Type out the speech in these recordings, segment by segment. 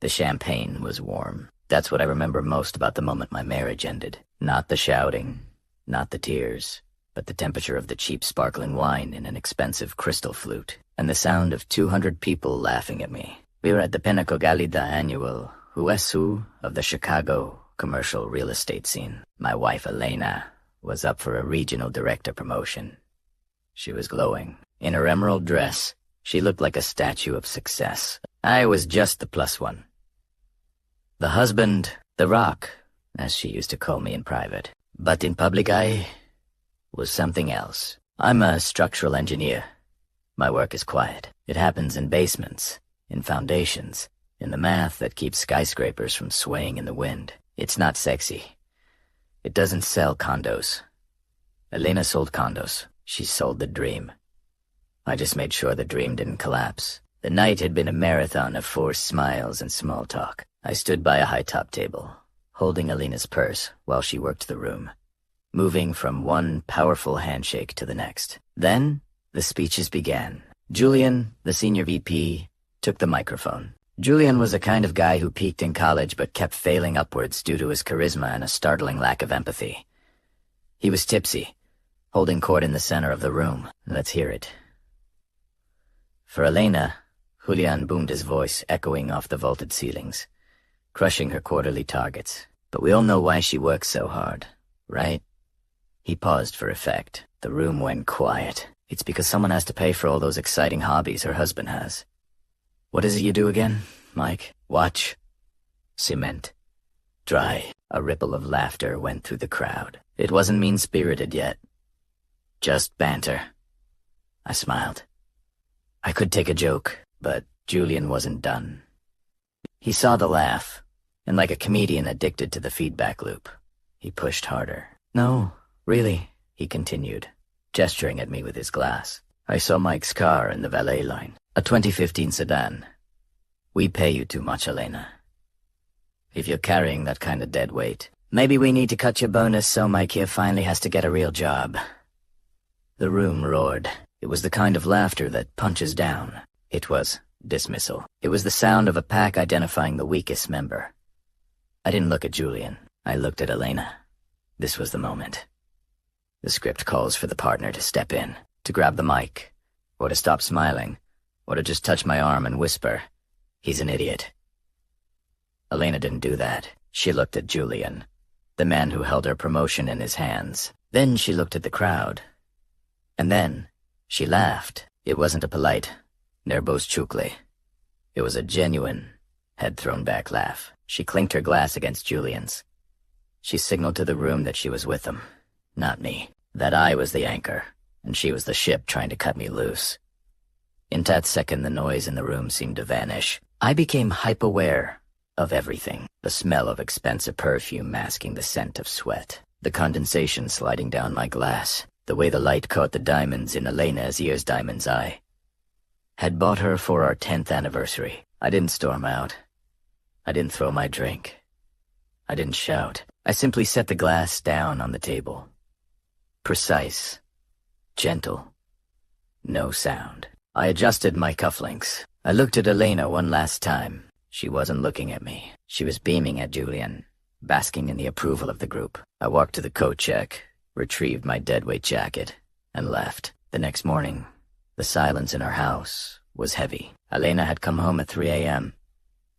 The champagne was warm. That's what I remember most about the moment my marriage ended. Not the shouting, not the tears, but the temperature of the cheap sparkling wine in an expensive crystal flute, and the sound of 200 people laughing at me. We were at the Pinacogalida annual Who's Who of the Chicago commercial real estate scene. My wife, Elena, was up for a regional director promotion. She was glowing. In her emerald dress, she looked like a statue of success. I was just the plus one. The husband, the rock, as she used to call me in private. But in public I was something else. I'm a structural engineer. My work is quiet. It happens in basements, in foundations, in the math that keeps skyscrapers from swaying in the wind. It's not sexy. It doesn't sell condos. Elena sold condos. She sold the dream. I just made sure the dream didn't collapse. The night had been a marathon of forced smiles and small talk. I stood by a high-top table, holding Elena's purse while she worked the room, moving from one powerful handshake to the next. Then, the speeches began. Julian, the senior VP, took the microphone. Julian was the kind of guy who peaked in college but kept failing upwards due to his charisma and a startling lack of empathy. He was tipsy, holding court in the center of the room. Let's hear it. For Elena, Julian boomed his voice, echoing off the vaulted ceilings, crushing her quarterly targets. But we all know why she works so hard, right? He paused for effect. The room went quiet. It's because someone has to pay for all those exciting hobbies her husband has. What is it you do again, Mike? Watch. Cement. Dry. A ripple of laughter went through the crowd. It wasn't mean-spirited yet. Just banter. I smiled. I could take a joke, but Julian wasn't done. He saw the laugh, and like a comedian addicted to the feedback loop, he pushed harder. No, really, he continued, gesturing at me with his glass. I saw Mike's car in the valet line. A 2015 sedan. We pay you too much, Elena. If you're carrying that kind of dead weight, maybe we need to cut your bonus so Mike here finally has to get a real job. The room roared. It was the kind of laughter that punches down. It was dismissal. It was the sound of a pack identifying the weakest member. I didn't look at Julian. I looked at Elena. This was the moment. The script calls for the partner to step in, to grab the mic, or to stop smiling, or to just touch my arm and whisper, "He's an idiot." Elena didn't do that. She looked at Julian, the man who held her promotion in his hands. Then she looked at the crowd. And then she laughed. It wasn't a polite, nervous chukle. It was a genuine, head-thrown-back laugh. She clinked her glass against Julian's. She signaled to the room that she was with him, not me, that I was the anchor, and she was the ship trying to cut me loose. In that second, the noise in the room seemed to vanish. I became hype-aware of everything. The smell of expensive perfume masking the scent of sweat. The condensation sliding down my glass. The way the light caught the diamonds in Elena's ear's diamond's eye. Had bought her for our 10th anniversary. I didn't storm out. I didn't throw my drink. I didn't shout. I simply set the glass down on the table. Precise. Gentle. No sound. I adjusted my cufflinks. I looked at Elena one last time. She wasn't looking at me. She was beaming at Julian, basking in the approval of the group. I walked to the coat check, retrieved my deadweight jacket, and left. The next morning, the silence in our house was heavy. Elena had come home at 3 a.m.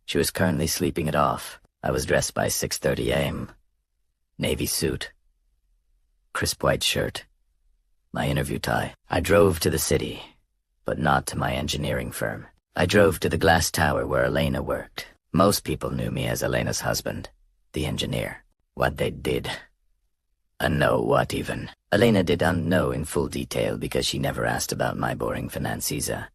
She was currently sleeping it off. I was dressed by 6:30 a.m. Navy suit. Crisp white shirt. My interview tie. I drove to the city, but not to my engineering firm. I drove to the glass tower where Elena worked. Most people knew me as Elena's husband, the engineer. What they did. Know what even. Elena didn't know in full detail because she never asked about my boring financiza.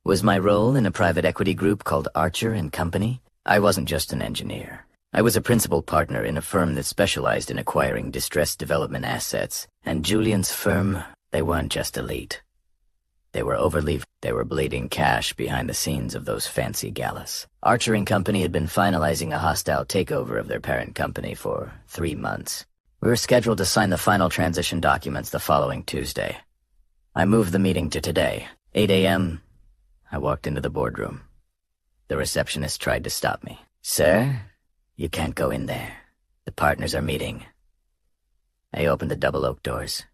Was my role in a private equity group called Archer and Company? I wasn't just an engineer. I was a principal partner in a firm that specialized in acquiring distressed development assets, and Julian's firm, they weren't just elite. They were bleeding cash behind the scenes of those fancy galas. Archer and Company had been finalizing a hostile takeover of their parent company for 3 months. We were scheduled to sign the final transition documents the following Tuesday. I moved the meeting to today, 8 a.m. I walked into the boardroom. The receptionist tried to stop me. "Sir, you can't go in there. The partners are meeting." I opened the double oak doors.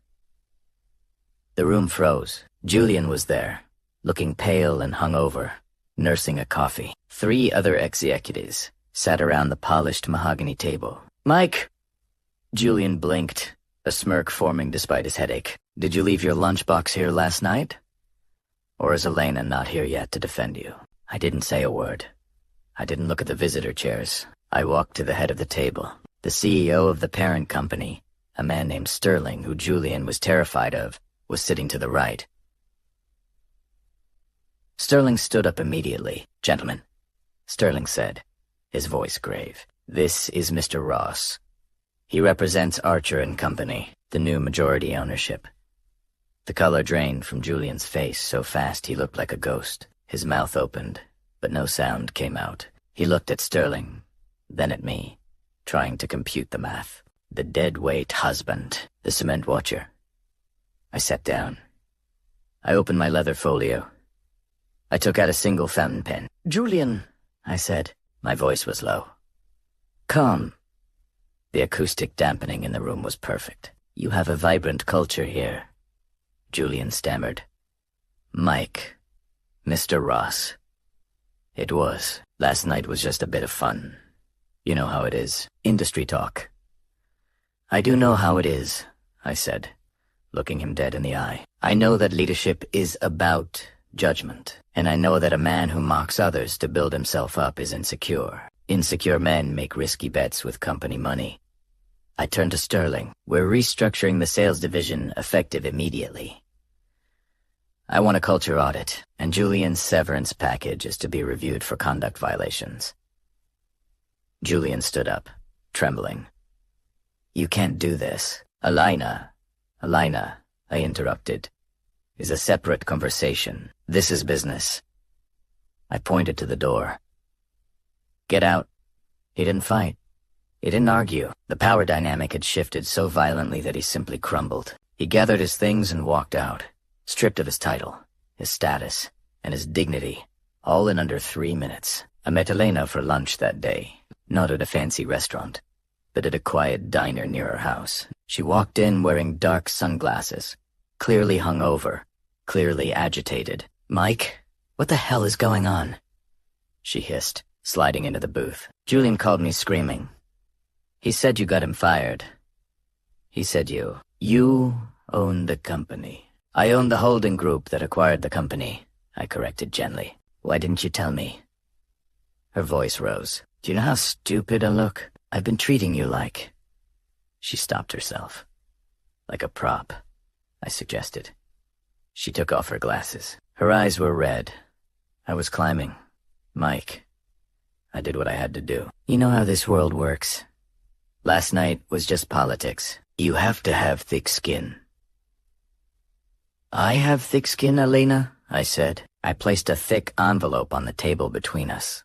The room froze. Julian was there, looking pale and hungover, nursing a coffee. 3 other executives sat around the polished mahogany table. "Mike!" Julian blinked, a smirk forming despite his headache. "Did you leave your lunchbox here last night? Or is Elena not here yet to defend you?" I didn't say a word. I didn't look at the visitor chairs. I walked to the head of the table. The CEO of the parent company, a man named Sterling, who Julian was terrified of, was sitting to the right. Sterling stood up immediately. "Gentlemen," Sterling said, his voice grave, "this is Mr. Ross. He represents Archer and Company, the new majority ownership." The color drained from Julian's face so fast he looked like a ghost. His mouth opened, but no sound came out. He looked at Sterling, then at me, trying to compute the math. The dead-weight husband, the cement watcher. I sat down. I opened my leather folio. I took out a single fountain pen. "Julian," I said. My voice was low. "Calm." The acoustic dampening in the room was perfect. "You have a vibrant culture here," Julian stammered. "Mike, Mr. Ross." "It was. Last night was just a bit of fun. You know how it is. Industry talk." "I do know how it is," I said, looking him dead in the eye. "I know that leadership is about judgment, and I know that a man who mocks others to build himself up is insecure. Insecure men make risky bets with company money." I turned to Sterling. "We're restructuring the sales division effective immediately. I want a culture audit, and Julian's severance package is to be reviewed for conduct violations." Julian stood up, trembling. "You can't do this. Elena, I interrupted, is a separate conversation. This is business." I pointed to the door. "Get out." He didn't fight. He didn't argue. The power dynamic had shifted so violently that he simply crumbled. He gathered his things and walked out, stripped of his title, his status, and his dignity, all in under 3 minutes. I met Elena for lunch that day, not at a fancy restaurant, but at a quiet diner near her house. She walked in wearing dark sunglasses, clearly hungover, clearly agitated. "Mike, what the hell is going on?" she hissed, sliding into the booth. "Julian called me screaming. He said you got him fired. He said you own the company." "I own the holding group that acquired the company," I corrected gently. "Why didn't you tell me?" Her voice rose. "Do you know how stupid I look? I've been treating you like—" She stopped herself. "Like a prop," I suggested. She took off her glasses. Her eyes were red. I was climbing. "Mike." I did what I had to do. "You know how this world works. Last night was just politics. You have to have thick skin." "I have thick skin, Elena," I said. I placed a thick envelope on the table between us.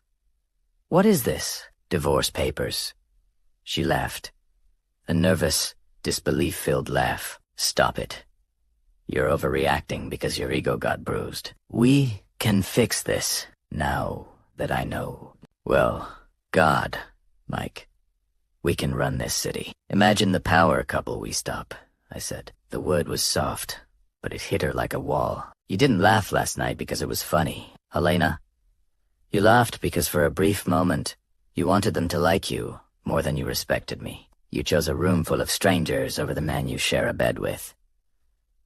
"What is this? Divorce papers?" She laughed. A nervous, disbelief-filled laugh. "Stop it. You're overreacting because your ego got bruised. We can fix this, now that I know. Well, God, Mike. We can run this city. Imagine the power couple we stop," I said. The word was soft, but it hit her like a wall. "You didn't laugh last night because it was funny, Elena. You laughed because for a brief moment, you wanted them to like you more than you respected me. You chose a room full of strangers over the man you share a bed with."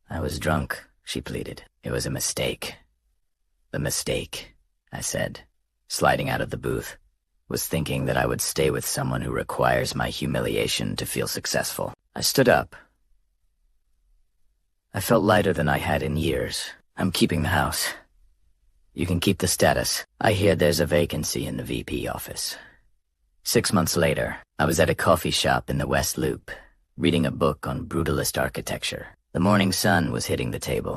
"I was drunk," she pleaded. "It was a mistake." "The mistake," I said, sliding out of the booth, "was thinking that I would stay with someone who requires my humiliation to feel successful." I stood up. I felt lighter than I had in years. "I'm keeping the house. You can keep the status. I hear there's a vacancy in the VP office." 6 months later, I was at a coffee shop in the West Loop, reading a book on brutalist architecture. The morning sun was hitting the table.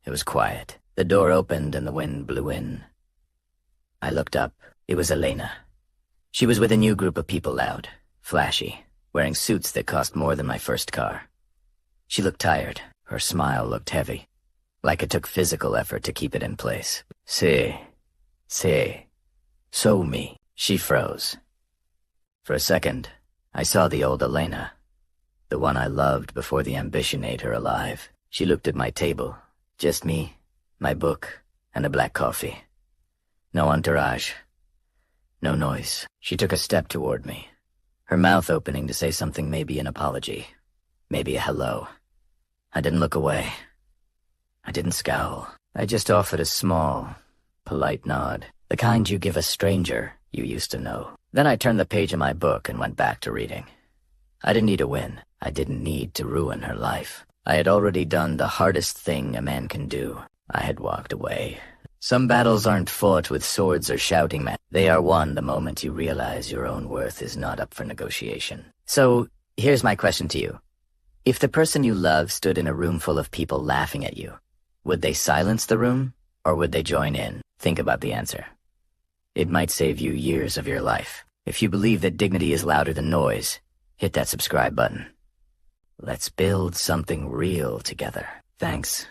It was quiet. The door opened and the wind blew in. I looked up. It was Elena. She was with a new group of people, loud, flashy, wearing suits that cost more than my first car. She looked tired. Her smile looked heavy, like it took physical effort to keep it in place. "Sí, So me. She froze. For a second, I saw the old Elena, the one I loved before the ambition ate her alive. She looked at my table. Just me, my book, and a black coffee. No entourage. No noise. She took a step toward me, her mouth opening to say something, maybe an apology, maybe a hello. I didn't look away. I didn't scowl. I just offered a small, polite nod, the kind you give a stranger you used to know. Then I turned the page of my book and went back to reading. I didn't need a win. I didn't need to ruin her life. I had already done the hardest thing a man can do. I had walked away. Some battles aren't fought with swords or shouting matches. They are won the moment you realize your own worth is not up for negotiation. So, here's my question to you. If the person you love stood in a room full of people laughing at you, would they silence the room, or would they join in? Think about the answer. It might save you years of your life. If you believe that dignity is louder than noise, hit that subscribe button. Let's build something real together. Thanks.